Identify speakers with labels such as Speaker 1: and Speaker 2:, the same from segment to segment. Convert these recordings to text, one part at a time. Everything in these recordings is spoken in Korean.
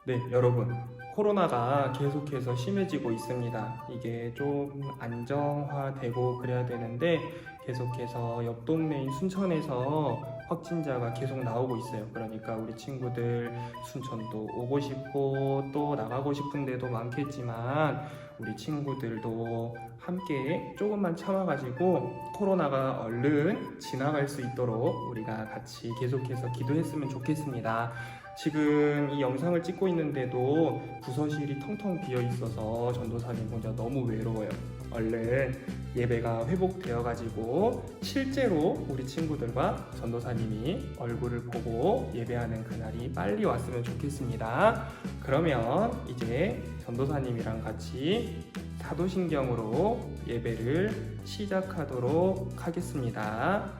Speaker 1: 네, 여러분. 코로나가 계속해서 심해지고 있습니다. 이게 좀 안정화되고 그래야 되는데 계속해서 옆 동네인 순천에서 확진자가 계속 나오고 있어요. 그러니까 우리 친구들 순천도 오고 싶고 또 나가고 싶은 데도 많겠지만 우리 친구들도 함께 조금만 참아가지고 코로나가 얼른 지나갈 수 있도록 우리가 같이 계속해서 기도했으면 좋겠습니다. 지금 이 영상을 찍고 있는데도 부서실이 텅텅 비어 있어서 전도사님 혼자 너무 외로워요. 얼른 예배가 회복되어 가지고 실제로 우리 친구들과 전도사님이 얼굴을 보고 예배하는 그날이 빨리 왔으면 좋겠습니다. 그러면 이제 전도사님이랑 같이 사도신경으로 예배를 시작하도록 하겠습니다.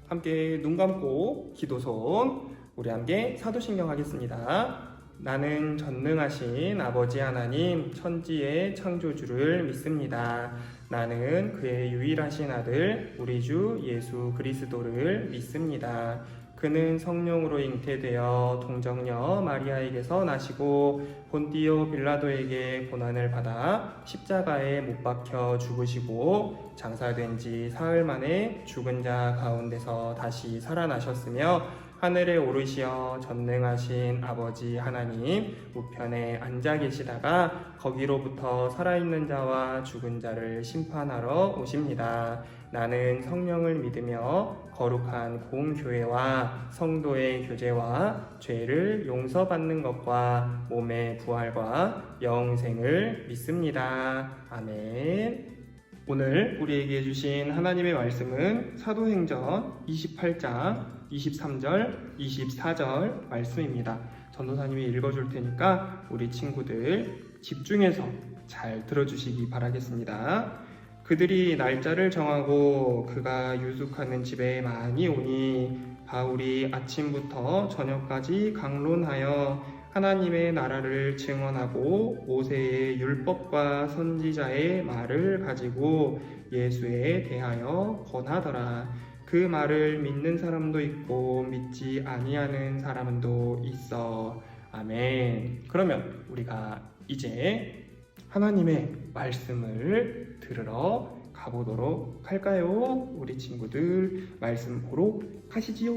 Speaker 1: 함께 눈 감고 기도손 우리 함께 사도신경 하겠습니다. 나는 전능하신 아버지 하나님 천지의 창조주를 믿습니다. 나는 그의 유일하신 아들 우리 주 예수 그리스도를 믿습니다. 그는 성령으로 잉태되어 동정녀 마리아에게서 나시고 본디오 빌라도에게 고난을 받아 십자가에 못 박혀 죽으시고 장사된 지 사흘 만에 죽은 자 가운데서 다시 살아나셨으며 하늘에 오르시어 전능하신 아버지 하나님 우편에 앉아 계시다가 거기로부터 살아있는 자와 죽은 자를 심판하러 오십니다. 나는 성령을 믿으며 거룩한 공교회와 성도의 교제와 죄를 용서받는 것과 몸의 부활과 영생을 믿습니다. 아멘. 오늘 우리에게 주신 하나님의 말씀은 사도행전 28장 23절, 24절 말씀입니다. 전도사님이 읽어줄 테니까 우리 친구들 집중해서 잘 들어주시기 바라겠습니다. 그들이 날짜를 정하고 그가 유숙하는 집에 많이 오니 바울이 아침부터 저녁까지 강론하여 하나님의 나라를 증언하고 모세의 율법과 선지자의 말을 가지고 예수에 대하여 권하더라. 그 말을 믿는 사람도 있고 믿지 아니하는 사람도 있어. 아멘. 그러면 우리가 이제 하나님의 말씀을 들으러 가보도록 할까요? 우리 친구들 말씀 보러 가시지요.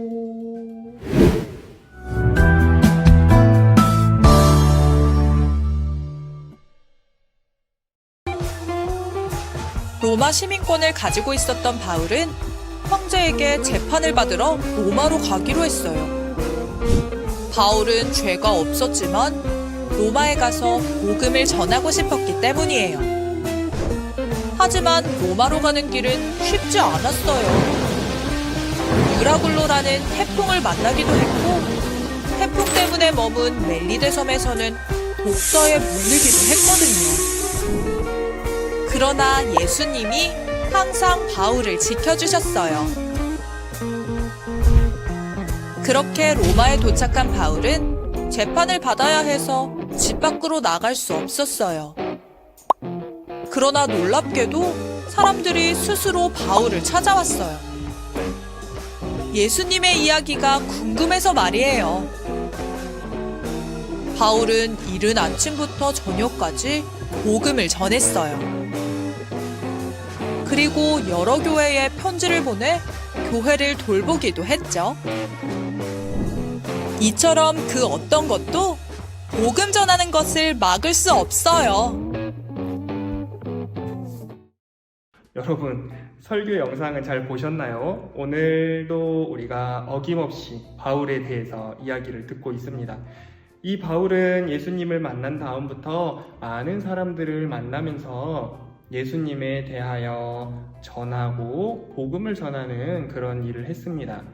Speaker 2: 로마 시민권을 가지고 있었던 바울은 형제에게 재판을 받으러 로마로 가기로 했어요. 바울은 죄가 없었지만 로마에 가서 복음을 전하고 싶었기 때문이에요. 하지만 로마로 가는 길은 쉽지 않았어요. 유라굴로라는 태풍을 만나기도 했고 태풍 때문에 머문 멜리데 섬에서는 독서에 물리기도 했거든요. 그러나 예수님이 항상 바울을 지켜주셨어요. 그렇게 로마에 도착한 바울은 재판을 받아야 해서 집 밖으로 나갈 수 없었어요. 그러나 놀랍게도 사람들이 스스로 바울을 찾아왔어요. 예수님의 이야기가 궁금해서 말이에요. 바울은 이른 아침부터 저녁까지 복음을 전했어요. 그리고 여러 교회에 편지를 보내 교회를 돌보기도 했죠. 이처럼 그 어떤 것도 복음 전하는 것을 막을 수 없어요.
Speaker 1: 여러분, 설교 영상은 잘 보셨나요? 오늘도 우리가 어김없이 바울에 대해서 이야기를 듣고 있습니다. 이 바울은 예수님을 만난 다음부터 많은 사람들을 만나면서 예수님에 대하여 전하고 복음을 전하는 그런 일을 했습니다.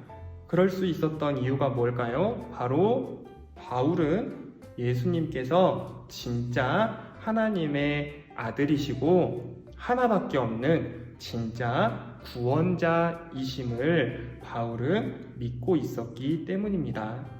Speaker 1: 그럴 수 있었던 이유가 뭘까요? 바로 바울은 예수님께서 진짜 하나님의 아들이시고 하나밖에 없는 진짜 구원자이심을 바울은 믿고 있었기 때문입니다.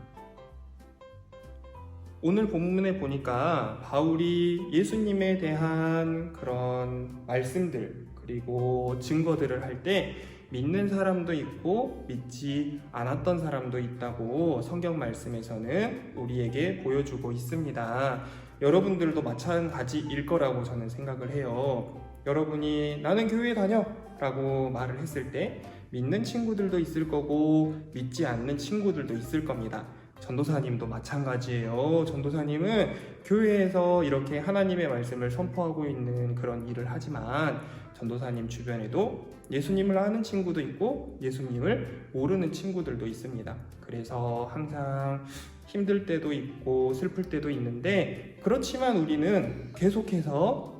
Speaker 1: 오늘 본문에 보니까 바울이 예수님에 대한 그런 말씀들 그리고 증거들을 할 때 믿는 사람도 있고 믿지 않았던 사람도 있다고 성경 말씀에서는 우리에게 보여주고 있습니다. 여러분들도 마찬가지일 거라고 저는 생각을 해요. 여러분이 나는 교회 다녀 라고 말을 했을 때 믿는 친구들도 있을 거고 믿지 않는 친구들도 있을 겁니다. 전도사님도 마찬가지예요. 전도사님은 교회에서 이렇게 하나님의 말씀을 선포하고 있는 그런 일을 하지만 전도사님 주변에도 예수님을 아는 친구도 있고 예수님을 모르는 친구들도 있습니다. 그래서 항상 힘들 때도 있고 슬플 때도 있는데, 그렇지만 우리는 계속해서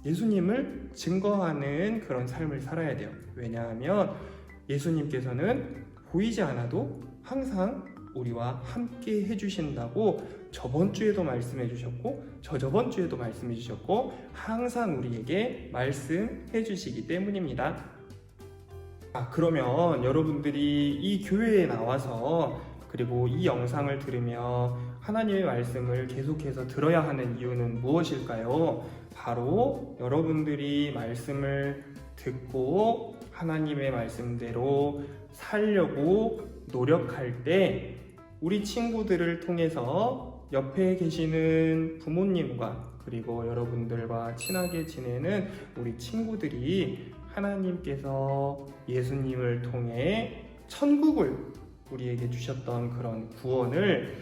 Speaker 1: 예수님을 증거하는 그런 삶을 살아야 돼요. 왜냐하면 예수님께서는 보이지 않아도 항상 우리와 함께 해주신다고 저번 주에도 말씀해 주셨고 저저번 주에도 말씀해 주셨고 항상 우리에게 말씀해 주시기 때문입니다. 그러면 여러분들이 이 교회에 나와서 그리고 이 영상을 들으며 하나님의 말씀을 계속해서 들어야 하는 이유는 무엇일까요? 바로 여러분들이 말씀을 듣고 하나님의 말씀대로 살려고 노력할 때 우리 친구들을 통해서 옆에 계시는 부모님과 그리고 여러분들과 친하게 지내는 우리 친구들이 하나님께서 예수님을 통해 천국을 우리에게 주셨던 그런 구원을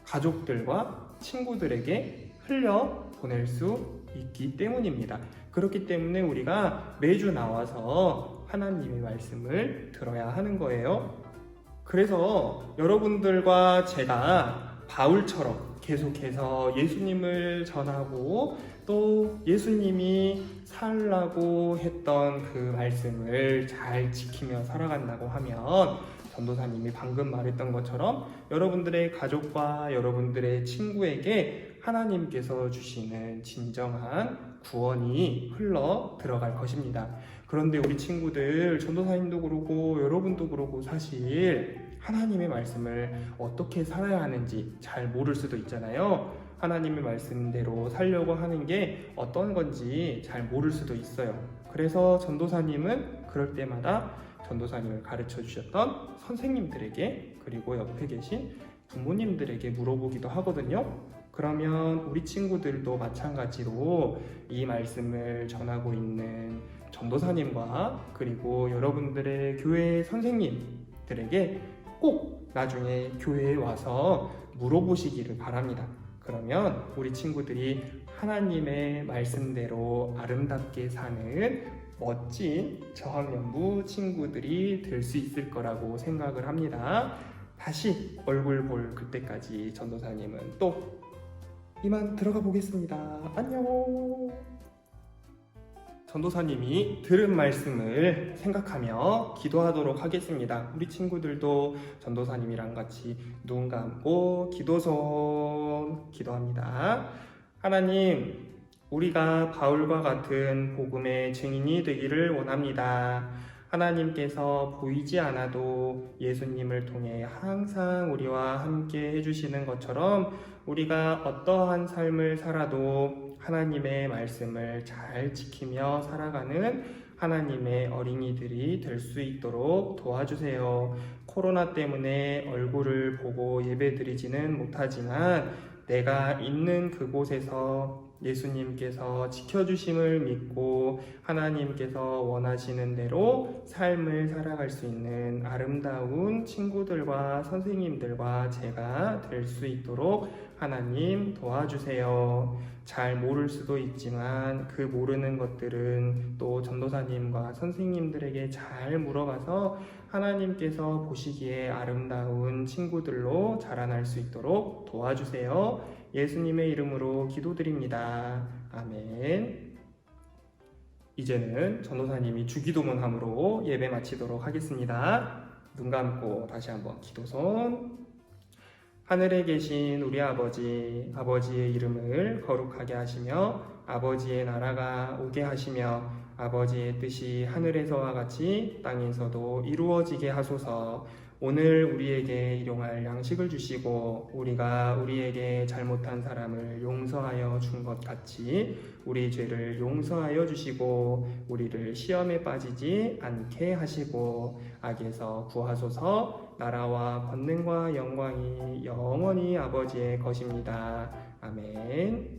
Speaker 1: 가족들과 친구들에게 흘려 보낼 수 있기 때문입니다. 그렇기 때문에 우리가 매주 나와서 하나님의 말씀을 들어야 하는 거예요. 그래서 여러분들과 제가 바울처럼 계속해서 예수님을 전하고 또 예수님이 살라고 했던 그 말씀을 잘 지키며 살아간다고 하면 전도사님이 방금 말했던 것처럼 여러분들의 가족과 여러분들의 친구에게 하나님께서 주시는 진정한 구원이 흘러 들어갈 것입니다. 그런데 우리 친구들, 전도사님도 그러고 여러분도 그러고 사실 하나님의 말씀을 어떻게 살아야 하는지 잘 모를 수도 있잖아요. 하나님의 말씀대로 살려고 하는 게 어떤 건지 잘 모를 수도 있어요. 그래서 전도사님은 그럴 때마다 전도사님을 가르쳐 주셨던 선생님들에게 그리고 옆에 계신 부모님들에게 물어보기도 하거든요. 그러면 우리 친구들도 마찬가지로 이 말씀을 전하고 있는 전도사님과 그리고 여러분들의 교회 선생님들에게 꼭 나중에 교회에 와서 물어보시기를 바랍니다. 그러면 우리 친구들이 하나님의 말씀대로 아름답게 사는 멋진 저학년부 친구들이 될 수 있을 거라고 생각을 합니다. 다시 얼굴 볼 그때까지 전도사님은 또 이만 들어가 보겠습니다. 안녕. 전도사님이 들은 말씀을 생각하며 기도하도록 하겠습니다. 우리 친구들도 전도사님이랑 같이 눈 감고 기도선 기도합니다. 하나님, 우리가 바울과 같은 복음의 증인이 되기를 원합니다. 하나님께서 보이지 않아도 예수님을 통해 항상 우리와 함께 해주시는 것처럼 우리가 어떠한 삶을 살아도 하나님의 말씀을 잘 지키며 살아가는 하나님의 어린이들이 될 수 있도록 도와주세요. 코로나 때문에 얼굴을 보고 예배드리지는 못하지만 내가 있는 그곳에서 예수님께서 지켜주심을 믿고 하나님께서 원하시는 대로 삶을 살아갈 수 있는 아름다운 친구들과 선생님들과 제가 될 수 있도록 하나님 도와주세요. 잘 모를 수도 있지만 그 모르는 것들은 또 전도사님과 선생님들에게 잘 물어봐서 하나님께서 보시기에 아름다운 친구들로 자라날 수 있도록 도와주세요. 예수님의 이름으로 기도드립니다. 아멘. 이제는 전도사님이 주기도문함으로 예배 마치도록 하겠습니다. 눈 감고 다시 한번 기도선. 하늘에 계신 우리 아버지, 아버지의 이름을 거룩하게 하시며 아버지의 나라가 오게 하시며 아버지의 뜻이 하늘에서와 같이 땅에서도 이루어지게 하소서. 오늘 우리에게 일용할 양식을 주시고 우리가 우리에게 잘못한 사람을 용서하여 준 것 같이 우리 죄를 용서하여 주시고 우리를 시험에 빠지지 않게 하시고 악에서 구하소서. 나라와 권능과 영광이 영원히 아버지의 것입니다. 아멘.